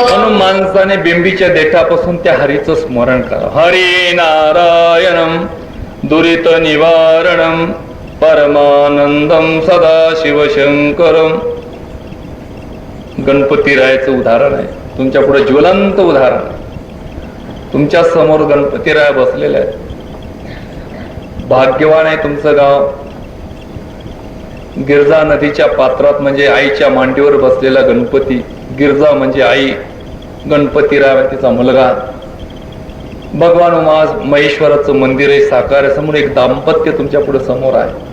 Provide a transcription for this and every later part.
म्हणून माणसाने बिंबीच्या देठापासून त्या हरीचं स्मरण करा. हरी नारायणम दुरित निवारणम परमानंदम सदा शिवशंकरम. गणपतीरायाचं उदाहरण आहे तुमच्या पुढे, ज्वलंत उदाहरण आहे. तुमच्या समोर गणपतीराय बसलेले आहेत. भाग्यवान आहे तुमचं गाव. गिरजा नदीच्या पात्रात म्हणजे आईच्या मांडीवर बसलेला गणपती. गिरजा म्हणजे आई, गणपतीराय तिचा मुलगा. भगवान उमा महेश्वराचं मंदिर आहे साकार आहे. समोर एक दाम्पत्य तुमच्या पुढे समोर आहे.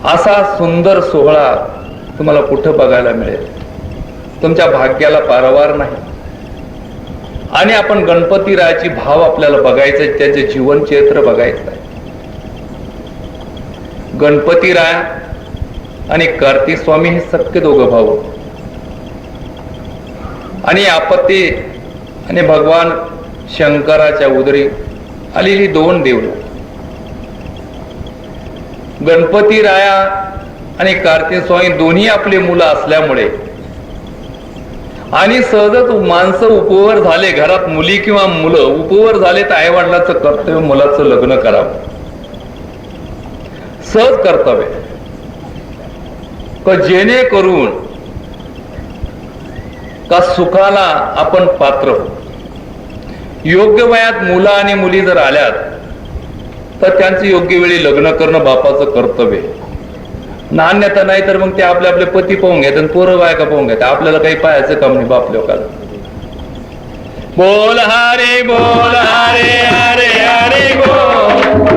असा सुंदर सोहळा तुम्हाला कुठं बघायला मिळेल? तुमच्या भाग्याला पारावार नाही. आणि आपण गणपतीरायाची भाव आपल्याला बघायचं, त्याचे जीवन चरित्र बघायचं आहे. गणपतीराय आणि कार्तिक स्वामी हे सख्खे दोघं भाऊ. आणि आपत्ती आणि भगवान शंकराच्या उदरी आलेली दोन देवलं. गणपतीराया आणि कार्तिक स्वामी दोन्ही आपली मुलं असल्यामुळे आणि सहजच माणसं उपवर झाले, घरात मुली किंवा मुलं उपवर झाले तर आई वडिलांचं कर्तव्य मुलाचं लग्न करावं. सहज कर्तव्य का जेणेकरून का सुखाला आपण पात्र हो. योग्य वयात मुलं आणि मुली जर आल्यात तर त्यांचं योग्य वेळी लग्न करणं बापाचं कर्तव्य. नान्यता नाही तर मग ते आपले आपले पती पाहून घेतात आणि पोरं बायका पाहून घेतात. आपल्याला काही पाहायचं काम नाही बाप लोकांना. बोल हरे बोल हरे हरे हरे बोल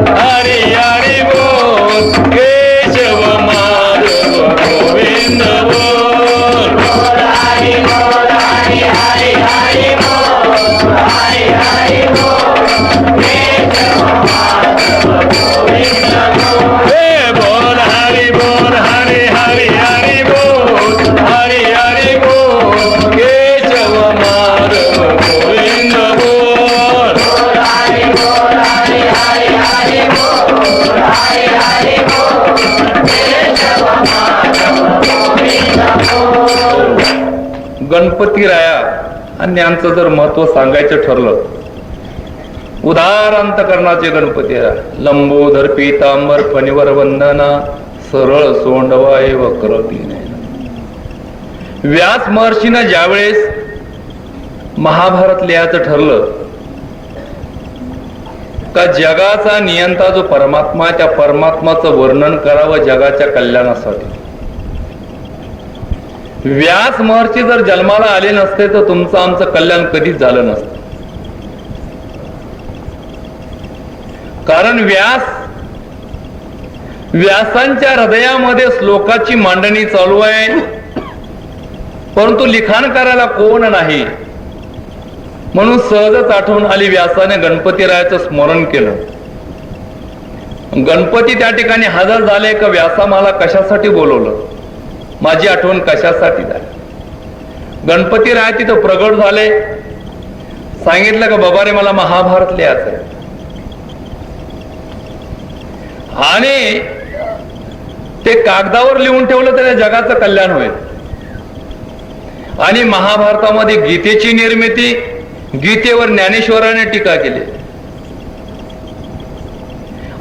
हरे हरे बोल केशव माधव गोविंद बोल हरे बोल हरे हरे हरे बोल हरे हरे बोल केशव माधव गोविंद बोल. हे बोल हरे बोल हरे हरे हरे बोल हरे हरे बोल केशव माधव गोविंद बोल हरे बोल हरे हरे हरे बोल हरे हरे बोल केशव माधव गोविंद बोल. गणपतीराया आणि यांचं जर महत्व सांगायचं ठरलं, उदार अंतकरणाचे गणपतीराय. लंबोदर पीतांबर फणीवर वंदना सरळ सोंडवाय वक्र दीनयन. व्यास महर्षीनं ज्यावेळेस महाभारत लिहायचं ठरलं का जगाचा नियंता जो परमात्मा आहे त्या परमात्माचं वर्णन करावं जगाच्या कल्याणासाठी. व्यास महर्षी जर जन्माला आले नसते तर तुमचं आमचं कल्याण कधीच झालं नसतं. कारण व्यासांच्या हृदयामध्ये श्लोकाची मांडणी चालू आहे, परंतु लिखाण करायला कोण नाही. म्हणून सहजच आठवण आली, व्यासाने गणपतीरायाचं स्मरण केलं. गणपती त्या ठिकाणी हजर झाले का व्यासा मला कशासाठी बोलवलं, माझी आठवण कशासाठी झाली. गणपतीराय तिथं प्रगट झाले. सांगितलं का बाबा रे मला महाभारत लिहायचं आहे. आणि ते कागदावर लिहून ठेवलं तर जगाचं कल्याण होईल. आणि महाभारतामध्ये गीतेची निर्मिती, गीतेवर ज्ञानेश्वराने टीका केली.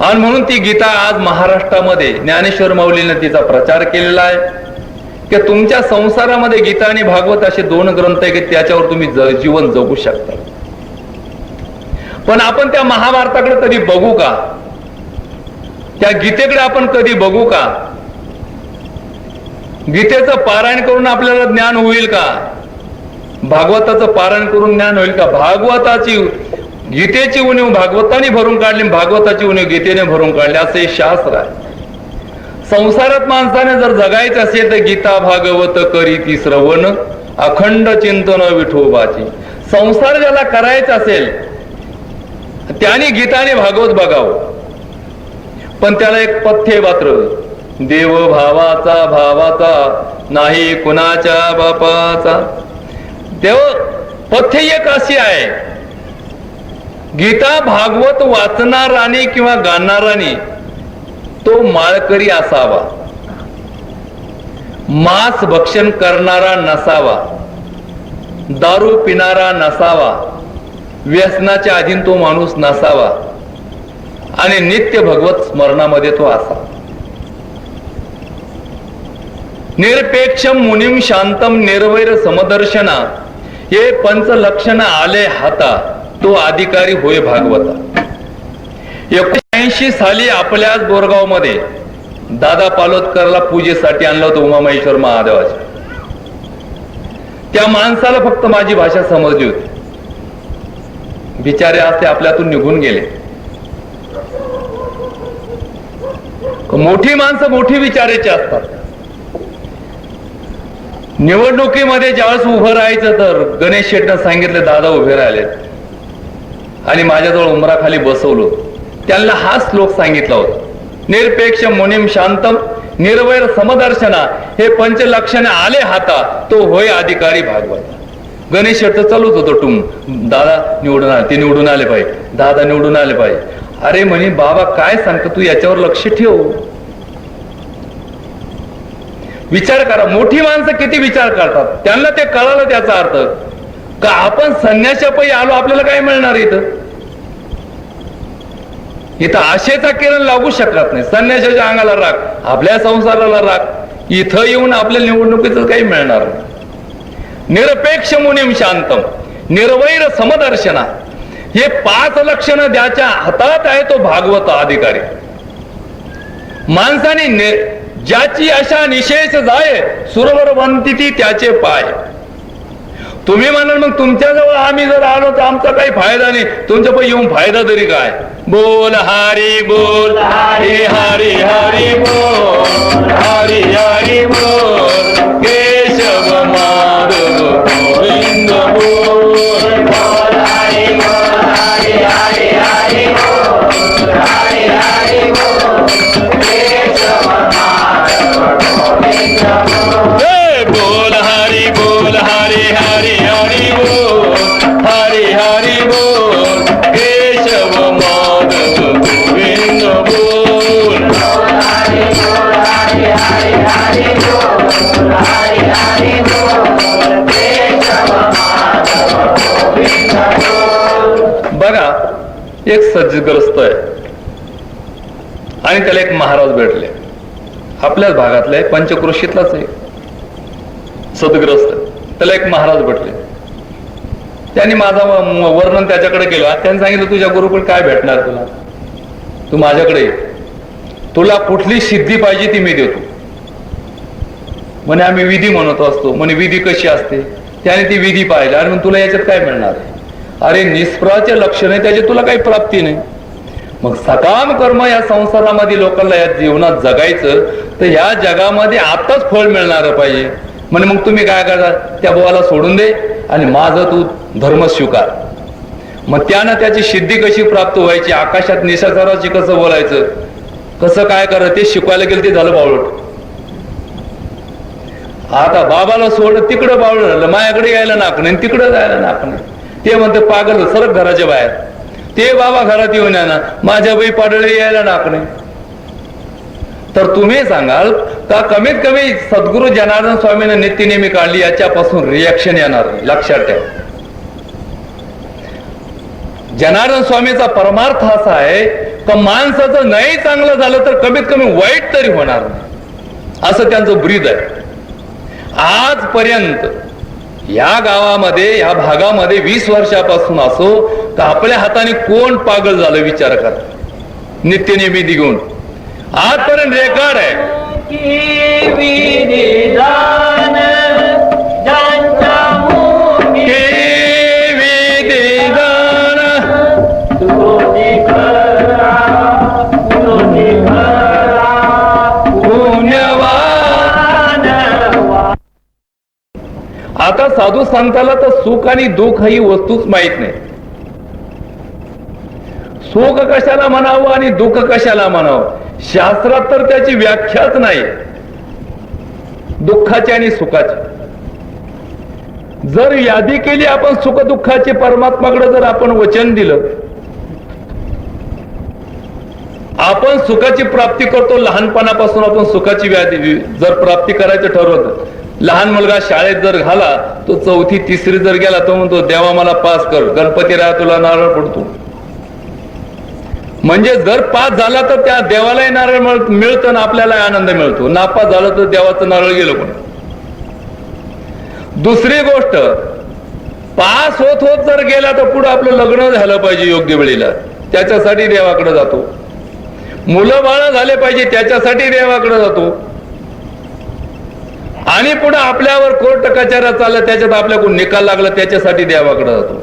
आणि म्हणून ती गीता आज महाराष्ट्रामध्ये ज्ञानेश्वर माऊलीने तिचा प्रचार केलेला आहे की तुमच्या संसारामध्ये गीता आणि भागवत असे दोन ग्रंथ आहे की त्याच्यावर तुम्ही जीवन जगू शकता. पण आपण त्या महाभारताकडे कधी बघू का? त्या गीतेकडे आपण कधी बघू का? गीतेचं पारायण करून आपल्याला ज्ञान होईल का? भागवताचं पारायण करून ज्ञान होईल का? भागवताची गीतेची उणीव भागवताने भरून काढली, भागवताची उणीव गीतेने भरून काढली असं हे शास्त्र आहे. संसारात माणसाने जर जगायचं असेल तर गीता भागवत करी ती श्रवण अखंड चिंतन विठोबाची. संसार ज्याला करायचा असेल त्याने गीताने भागवत बघावं. पण त्याला एक पथ्य मात्र, देव भावाचा नाही कुणाच्या बापाचा. देव पथ्य एक अशी आहे, गीता भागवत वाचणाराने किंवा गाणाराने तो माळकरी असावा, मांस भक्षण करणारा नसावा, दारू पिणारा नसावा, व्यसनाच्या अधीन तो माणूस नसावा आणि नित्य भगवत स्मरणामध्ये तो असावा. निरपेक्षम मुनिम शांतम निर्वैर समदर्शना हे पंचलक्षण आले हाता तो अधिकारी होय भागवता. 1980 साली आपल्याच बोरगाव मध्ये दादा पालोदकरला पूजेसाठी आणलं होतं उमामहेश्वर महादेवाच्या. त्या माणसाला फक्त माझी भाषा समजली होती. बिचारे आज ते आपल्यातून निघून गेले. मोठी माणसं मोठी विचारायची असतात. निवडणुकीमध्ये ज्यावेळेस उभं राहायचं तर गणेश शेट्टनं सांगितलं दादा उभे राहिले आणि माझ्याजवळ उंबराखाली बसवलं. त्यांना हा श्लोक सांगितला होता, निरपेक्ष मुनिम शांतम निर्वैर समदर्शना हे पंचलक्षण आले हाता तो होय अधिकारी भागवता. गणेश शेट्ट चालूच होतो टुम, दादा निवडून आले, ते निवडून आले पाहिजे, दादा निवडून आले पाहिजे. अरे म्हणे बाबा काय सांगतो तू, याच्यावर लक्ष ठेव. विचार करा, मोठी माणसं किती विचार करतात. त्यांना ते कळालं त्याचा अर्थ का आपण संन्याशापायी आलो, आपल्याला काय मिळणार इथं. इथं आशेचा किरण लागू शकत नाही. संन्याशाच्या अंगाला राग, आपल्या संसाराला राग. इथं येऊन आपल्या निवडणुकीचं काही मिळणार नाही. निरपेक्ष मुनिम शांतम निर्वैर समदर्शना हे 5 लक्षणं ज्याच्या हातात आहे तो भागवत अधिकारी. माणसाने ज्याची अशा निशेष जाय सुरवर बनती त्याचे पाय. तुम्ही म्हणाल मग तुमच्याजवळ आम्ही जर आलो तर आमचा काही फायदा नाही. तुमच्यापायी येऊन फायदा तरी काय. बोल हरी बोल हरी हरी हरी बोल हरी हरी बोल केशव माधव गोविंद बोल हरी बोल हरी हरी हरी बोल हरी हरी बोल केशव माधव गोविंद बोल हरी बोल हरी हरी हरी बोल हरी हरी बोल केशव माधव गोविंद बोल हरी बोल हरी हरी हरी बोल हरी हरी बोल केशव माधव गोविंद बोल. बघा, एक सज्जग्रस्त आहे आणि त्याला एक महाराज भेटले. आपल्याच भागातले पंचक्रोशीतलाच आहे, सदग्रस्त. त्याला एक महाराज भेटले. त्यांनी माझा वर्णन त्याच्याकडे केलं. त्यांनी सांगितलं तुझ्या गुरुकडे काय भेटणार तुला, तू माझ्याकडे ये, तुला कुठली सिद्धी पाहिजे ती मी देतो. म्हणे आम्ही विधी म्हणत असतो. म्हणे विधी कशी असते. त्याने ती विधी पाहिली आणि मग तुला याच्यात काय मिळणार. अरे निष्फळाचे लक्षण आहे, त्याची तुला काही प्राप्ती नाही. मग सकाम कर्म या संसारामध्ये लोकांना या जीवनात जगायचं तर या जगामध्ये आताच फळ मिळणार पाहिजे. म्हणे मग तुम्ही काय करा, त्या भावाला सोडून दे आणि माझं तू धर्म स्वीकार. मग त्यानं त्याची सिद्धी कशी प्राप्त व्हायची, आकाशात निशाचराची कसं बोलायचं, कसं काय करायचं ते शिकवायला गेलं ते झालं बावळट. आता बाबाला सोड, तिकडं बावळट झालं. माझ्याकडे यायला नाक नाही, तिकडं जायला नाक नाही. ते म्हणते पागल सरक घराच्या बाहेर. ते बाबा घरात येऊन या ना, माझ्या बाई पाडळे यायला नाक नाही. तर तुम्ही सांगाल का कमीत कमी सद्गुरू जनार्दन स्वामींना नित्यनेमी काढली याच्यापासून रिॲक्शन येणार नाही. लक्षात ठेवा, जनार्दन स्वामीचा परमार्थ असा आहे का माणसाचं नाही चांगलं झालं तर कमीत कमी वाईट तरी होणार नाही, असं त्यांचं ब्रीद आहे. आजपर्यंत या गावामध्ये या भागामध्ये 20 वर्षापासून असो तर आपल्या हाताने कोण पागल झालं विचार करा. नित्यनेमी घेऊन आजपर्यंत रेकॉर्ड आहे. आता साधू संताला तर सुख आणि दुःख ही वस्तूच माहित नाही. सुख कशाला म्हणावं आणि दुःख कशाला म्हणावं शास्त्रात तर त्याची व्याख्याच नाही, दुःखाची आणि सुखाची. जर यादी केली आपण सुख दुःखाची, परमात्माकडे जर आपण वचन दिलं, आपण सुखाची प्राप्ती करतो लहानपणापासून. आपण सुखाची जर प्राप्ती करायचं ठरवलं, लहान मुलगा शाळेत जर घाला, तो 4थी 3री जर गेला, तो म्हणतो देवा मला पास कर, गणपतीराया तुला नारळ पडतो. म्हणजे जर पास झाला तर त्या देवालाही नारळ मिळतं ना आपल्याला आनंद मिळतो. नापास झाला तर देवाचं नारळ गेलं. पण दुसरी गोष्ट, पास होत होत जर गेला तर पुढे आपलं लग्न झालं पाहिजे योग्य वेळेला, त्याच्यासाठी देवाकडे जातो. मुलं बाळ झाले पाहिजे, त्याच्यासाठी देवाकडे जातो. आणि पुढे आपल्यावर कोर्ट कचेऱ्या चालल्या, त्याच्यात आपल्याकडून निकाल लागला, त्याच्यासाठी देवाकडे जातो.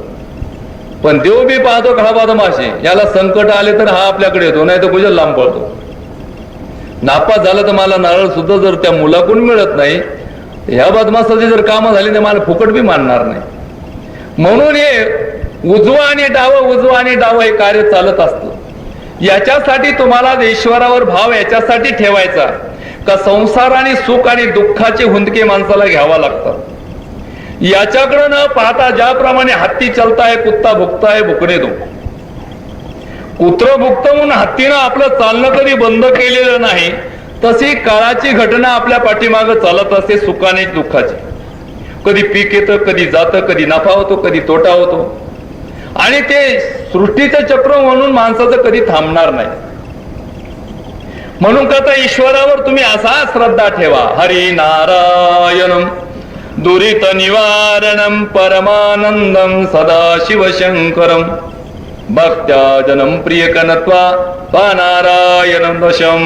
पण देव बी पाहतो का हा बदमाशी, याला संकट आले तर हा आपल्याकडे येतो, नाही तर कुठे लांब पळतो. नापास झालं तर मला नारळ सुद्धा जर त्या मुलाकडून मिळत नाही, ह्या बदमाशाची जर कामं झाली तर मला फुकट बी मानणार नाही. म्हणून हे उजवा आणि डावं हे कार्य चालत असतं. याच्यासाठी तुम्हाला ईश्वरावर भाव याच्यासाठी ठेवायचा का संसार आणि सुख आणि दुःखाचे हुंदके माणसाला घ्यावा लागतात. याच्याकडे न पाहता ज्याप्रमाणे हत्ती चलताय कुत्ता भुकताय भुकणे दो. कुत्र भुकतं म्हणून हत्तीनं आपलं चालणं कधी बंद केलेलं नाही, तशी काळाची घटना आपल्या पाठीमागं चालत असते सुखाने दुःखाची. कधी पीक येतं, कधी जातं, कधी नफा होतो, कधी तोटा होतो. आणि ते सृष्टीचं चक्र म्हणून माणसाचं कधी थांबणार नाही. म्हणून करता ईश्वरावर तुम्ही असा श्रद्धा ठेवा. हरी नारायणम दुरित निवारणम परमानंदम सदाशिवशंकरम भक्त्याजनम प्रियकनत्वा नारायणं दशम.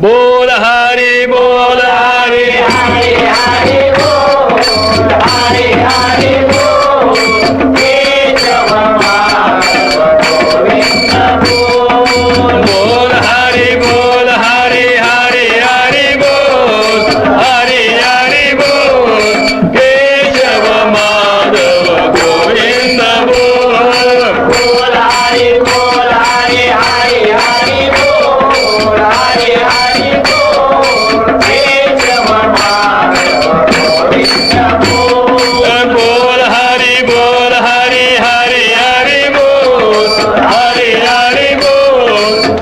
बोल हरी बोल हरी हरी हरी बोल हरी हरी बोल केशव माधव गोविंद बोल. बोल हरी बोल हरी हरी हरी बोल हरी हरी बोल केशव माधव गोविंद बोल. बोल हरी बोल हरी हरी हरी बोल हरी हरी बोल केशव माधव गोविंद बोल. बोल हरी बोल हरी हरी हरी बोल हरी हरी बोल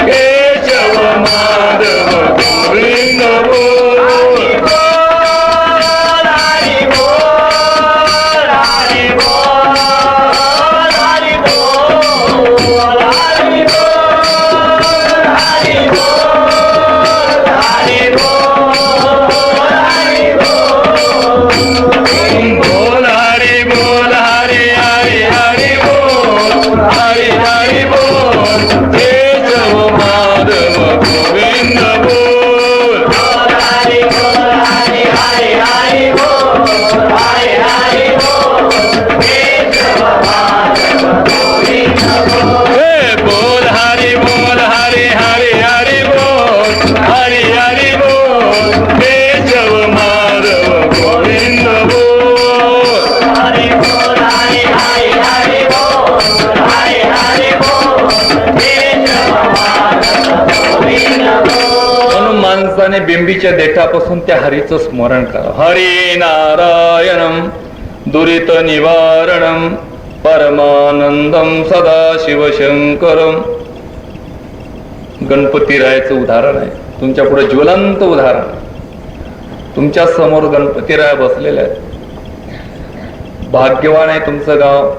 केशव माधव गोविंद बोल. हरी बोल हरी बोल हरी बोल हरी बोल हरी बोल हरी बोल हरी बोल. बोल हरी बोल हरी हरी हरी बोल हरी हरी बोल केशव माधव गोविंद बोल. हरी बोल हरी हरी हरी बोल हरी हरी बोल केशव माधव गोविंद बोल. बोल हरी बोल हरी हरी हरी बोल हरी हरी बोल केशव माधव गोविंद बोल. हरी बोल हरी हरी हरी बोल हरी हरी बोल केशव माधव गोविंद बोल. म्हणून माणसाने बिंबीच्या देठापासून त्या हरीचं स्मरण करा. हरी नारायणम दुरित निवारणम परमानंदम सदाशिवशंकरम. गणपतीरायाचं उदाहरण आहे तुमच्या पुढे, ज्वलंत उदाहरण. तुमच्या समोर गणपतीराया बसलेले आहेत. भाग्यवान आहे तुमचं गाव.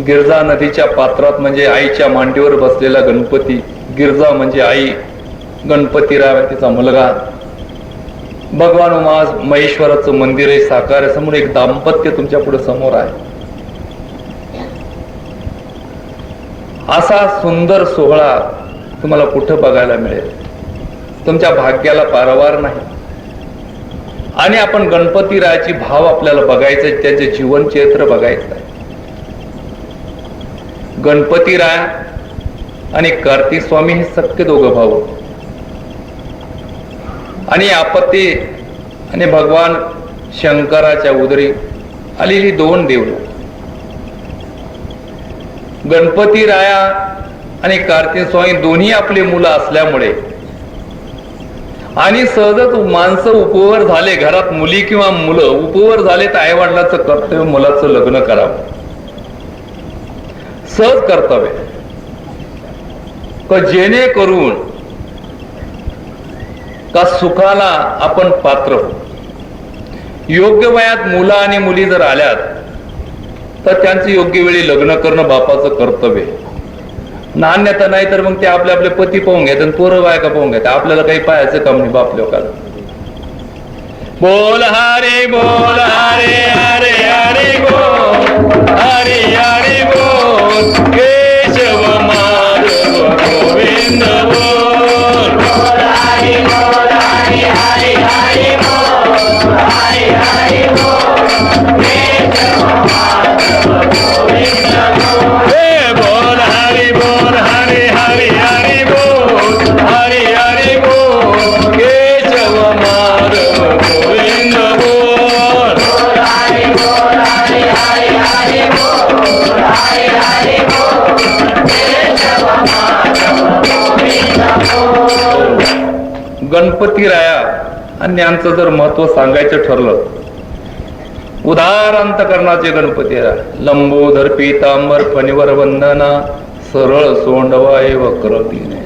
गिरजा नदीच्या पात्रात म्हणजे आईच्या मांडीवर बसलेला गणपती. गिरजा म्हणजे आई, गणपतीराय तिचा मुलगा. भगवान उमा महेश्वराचं मंदिर आहे साकार आहे. समोर एक दाम्पत्य तुमच्या पुढे समोर आहे. असा सुंदर सोहळा तुम्हाला कुठं बघायला मिळेल? तुमच्या भाग्याला पारावार नाही. आणि आपण गणपतीरायाची भाव आपल्याला बघायचं, त्याचे जीवन चरित्र बघायचं आहे. गणपतीराय आणि कार्तिक स्वामी हे सख्खे दोघं भाऊ. आणि आपत्ती आणि भगवान शंकराच्या उदरी आलेली दोन देवलं. गणपतीराया आणि कार्तिक स्वामी दोन्ही आपली मुलं असल्यामुळे आणि सहजच माणसं उपवर झाले, घरात मुली किंवा मुलं उपवर झाले तर आई वडिलांचं कर्तव्य मुलाचं लग्न करावं. सहज कर्तव्य. का जेणेकरून का सुखाला आपण पात्र हो. योग्य वयात मुलं आणि मुली जर आल्यात तर त्यांचं योग्य वेळी लग्न करणं बापाचं कर्तव्य आहे. नान्यता नाही तर मग ते आपले आपले पती पाहून घेतात आणि पोरं बायका पाहून घेतात. आपल्याला काही पाहायचं काम नाही बाप लोकांना. बोल हरे बोल हरे हरे हरे बोल हरे हरे बोल केशव माधव गोविंद बोल हरे बोल हरे हरे हरे बोल हरे हरे बोल केशव माधव गोविंद बोल हे बोल हरे हरे हरे बोल हरे हरे बोल केशव माधव गोविंद बोल हरे हरे हरे बोल हरे हरे बोल केशव माधव गोविंद बोल. गणपती राया आणि यांचं जर महत्व सांगायचं ठरलं, उदार अंतकरणाचे गणपती राया, लंबोदर पीतांबर फणीवर वंदना सरळ सोंडवाय वक्र तीने.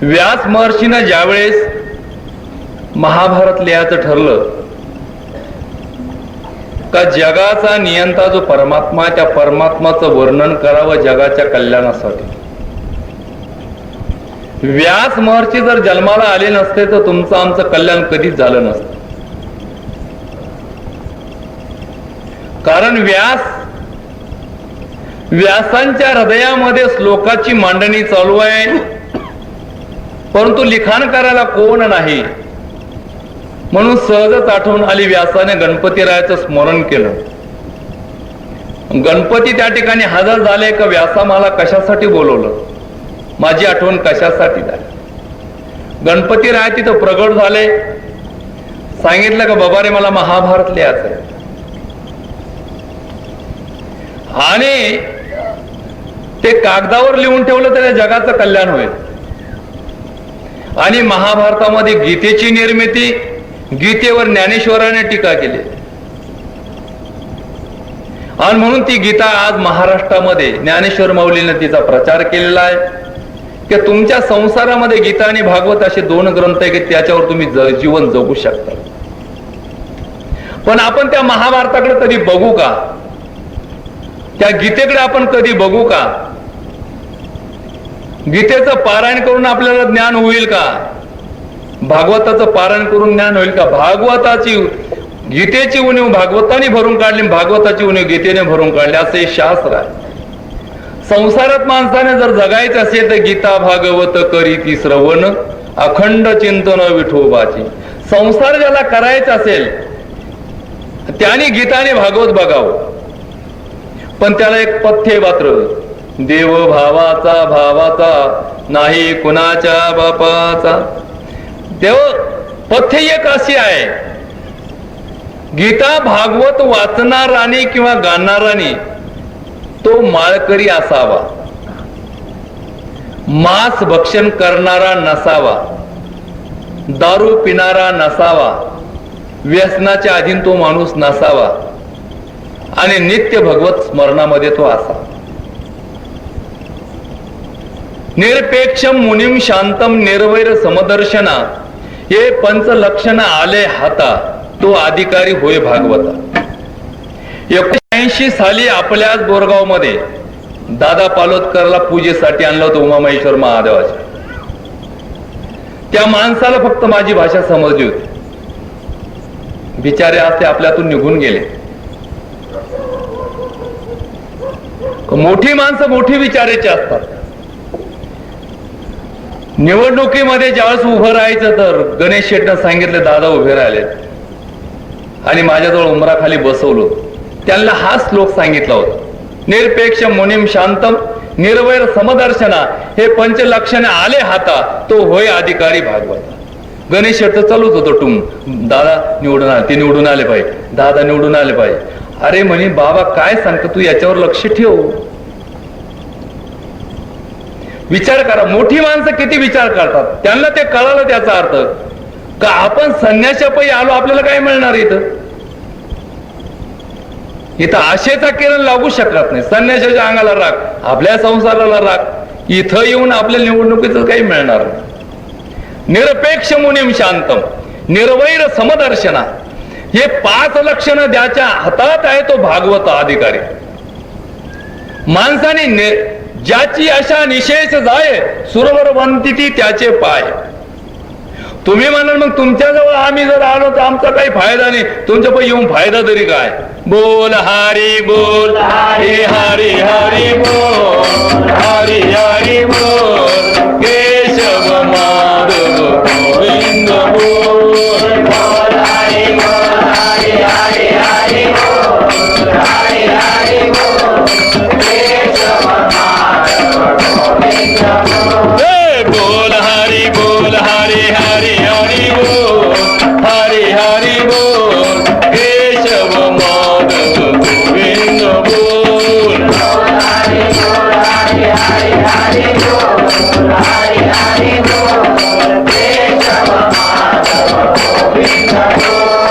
व्यास महर्षीनं ज्यावेळेस महाभारत लिहायचं ठरलं का जगाचा नियंता जो परमात्मा आहे त्या परमात्माचं वर्णन करावं जगाच्या कल्याणासाठी. व्यास महर्षी जर जन्माला आले नसते तर तुमचं आमचं कल्याण कधीच झालं नसतं. कारण व्यासांच्या हृदयामध्ये श्लोकाची मांडणी चालू आहे, परंतु लिखाण करायला कोण नाही. म्हणून सहजच आठवण आली, व्यासाने गणपतीरायाचं स्मरण केलं. गणपती त्या ठिकाणी हजर झाले का व्यासा मला कशासाठी बोलवलं, माझी आठवण कशासाठी झाली. गणपतीराय तिथं प्रगट झाले, सांगितलं का बाबा रे मला महाभारत लिहायचंय. आणि ते कागदावर लिहून ठेवलं तर जगाचं कल्याण होईल. आणि महाभारतामध्ये गीतेची निर्मिती, गीतेवर ज्ञानेश्वराने टीका केली आणि म्हणून ती गीता आज महाराष्ट्रामध्ये ज्ञानेश्वर माऊलीने तिचा प्रचार केलेला आहे की तुमच्या संसारामध्ये गीता आणि भागवत असे दोन ग्रंथ आहे की त्याच्यावर तुम्ही जीवन जगू शकता. पण आपण त्या महाभारताकडे कधी बघू का, त्या गीतेकडे आपण कधी बघू का. गीतेचं पारायण करून आपल्याला ज्ञान होईल का, भागवताचं पारायण करून ज्ञान होईल का. भागवताची गीतेची उणीव भागवताने भरून काढली, भागवताची उणीव गीतेने भरून काढली असं हे शास्त्र आहे. संसारात माणसाने जर जगायचं असेल तर गीता भागवत करी ती श्रवण अखंड चिंतन विठोबाची. संसार ज्याला करायचा असेल त्याने गीताने भागवत बघावं. पण त्याला एक पथ्य मात्र, देव भावाचा नाही कुणाच्या बापाचा. देव पथ्य एक अशी आहे, गीता भागवत वाचणाराने किंवा गाणाराने तो माळकरी असावा, मांस भक्षण करणारा नसावा, दारू पिणारा नसावा, व्यसनाच्या अधीन तो माणूस नसावा आणि नित्य भगवत स्मरणामध्ये तो असावा. निरपेक्षम मुनिम शांतम निर्वैर समदर्शना हे पंचलक्षण आले हाता तो अधिकारी होय भागवता. 1980 साली आपल्याच बोरगाव मध्ये दादा पालोदकरला पूजेसाठी आणलं होतं उमामहेश्वर महादेवाच्या. त्या माणसाला फक्त माझी भाषा समजली होती. बिचारे आज ते आपल्यातून निघून गेले. मोठी माणसं मोठी विचारायची असतात. निवडणुकीमध्ये ज्यावेळेस उभं राहायचं तर गणेश शेट्टनं सांगितलं दादा उभे राहिले आणि माझ्याजवळ उमराखाली बसवलं. त्यांना हा श्लोक सांगितला होता, निरपेक्ष मुनिम शांतम निर्वैर समदर्शना हे पंचलक्षणे आले हाता तो होय अधिकारी भागवता. गणेश शेट्ट चालूच होतं टुम, दादा निवडून आले, ते निवडून आले पाहिजे, दादा निवडून आले पाहिजे. अरे म्हणे बाबा काय सांगतो तू, याच्यावर लक्ष ठेव. विचार करा, मोठी माणसं किती विचार करतात. त्यांना ते कळालं त्याचा अर्थ का आपण संन्याशापायी आलो, आपल्याला काय मिळणार इथं. इथं आशेचा किरण लागू शकत नाही. संन्याशाच्या अंगाला राग, आपल्या संसाराला राग, इथं येऊन आपल्या निवडणुकीचं काही मिळणार नाही. निरपेक्ष मुनीम शांतम निर्वैर समदर्शना हे 5 लक्षणं ज्याच्या हातात आहे तो भागवत अधिकारी. माणसाने ज्याची अशा निशेष जाय सुरवर वंतिती त्याचे पाय. तुम्ही म्हणाल मग तुमच्याजवळ आम्ही जर आलो तर आमचा काही फायदा नाही. तुमच्यापायी येऊन फायदा तरी काय. बोल हरी बोल हरी हरी हरी बोल हरी हरी बोल केशव माधव गोविंद बोल हरी बोल हरी हरी हरी बोल हरी हरी बोल केशव माधव गोविंद बोल हरी बोल हरी हरी हरी बोल हरी हरी बोल केशव माधव गोविंद बोल हरी बोल हरी हरी हरी बोल हरी हरी बोल केशव माधव गोविंद बोल.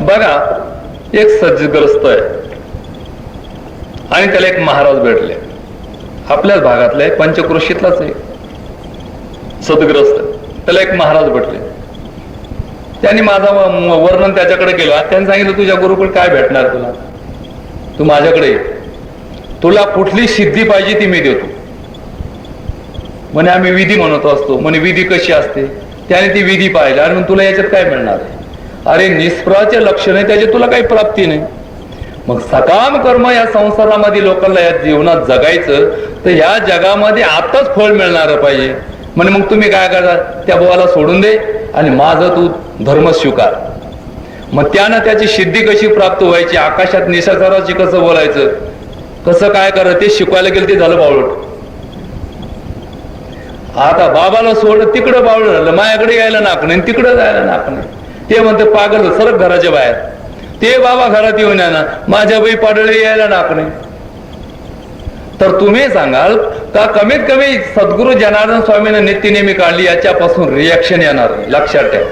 बघा एक सज्जग्रस्त आहे आणि त्याला एक महाराज भेटले. आपल्याच भागातले पंचक्रोशीतलाच आहे सदग्रस्त. त्याला एक महाराज भेटले. त्यांनी माझा वर्णन त्याच्याकडे केलं. त्यांनी सांगितलं तुझ्या गुरुकडे काय भेटणार तुला, तू माझ्याकडे ये, तुला कुठली सिद्धी पाहिजे ती मी देतो. म्हणे आम्ही विधी म्हणत असतो. म्हणे विधी कशी असते. त्याने ती विधी पाहिली आणि मग तुला याच्यात काय मिळणार आहे. अरे निष्फळाचे लक्षण आहे त्याचे तुला काही प्राप्ती नाही. मग सकाम कर्म या संसारामध्ये लोकांना या जीवनात जगायचं तर ह्या जगामध्ये आताच फळ मिळणार पाहिजे. म्हणे मग तुम्ही काय करा त्या बोवाला सोडून दे आणि माझं तू धर्म स्वीकार. मग त्यानं त्याची सिद्धी कशी प्राप्त व्हायची, आकाशात निशाचराची कसं बोलायचं, कसं काय करायचं ते शिकवायला गेलं ते झालं बावळट. आता बाबाला सोड तिकडं बावळट झालं. माझ्याकडे यायला नाकणे तिकडं जायला नाकणे. ते म्हणते पागल सरक घराच्या बाहेर. ते बाबा घरात येऊन या ना माझ्या बाई पाडळे यायला नाकणे. तर तुम्ही सांगाल का कमीत कमी सद्गुरू जनार्दन स्वामींना नित्य नेहमी काढली याच्यापासून रिॲक्शन येणार. लक्षात ठेवा.